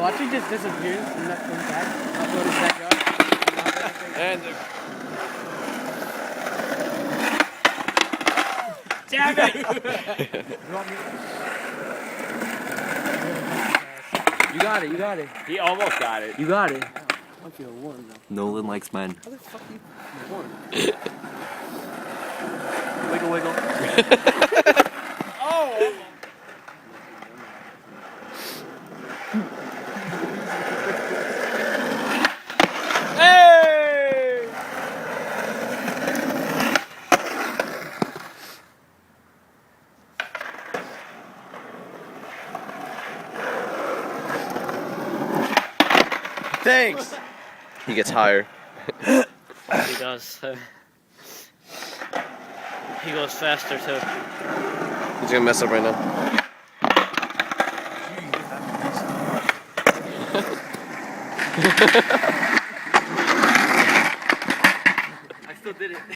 watch it just disappear and not come back. Not go to his backyard. And Damn it! You got it, you got it. he almost got it. You got it. I feel warm though. Nolan likes men. How the fuck you warm? Wiggle, wiggle. Oh! Hey! Thanks. He gets higher. He does. He goes faster too. He's gonna mess up right now. I still did it.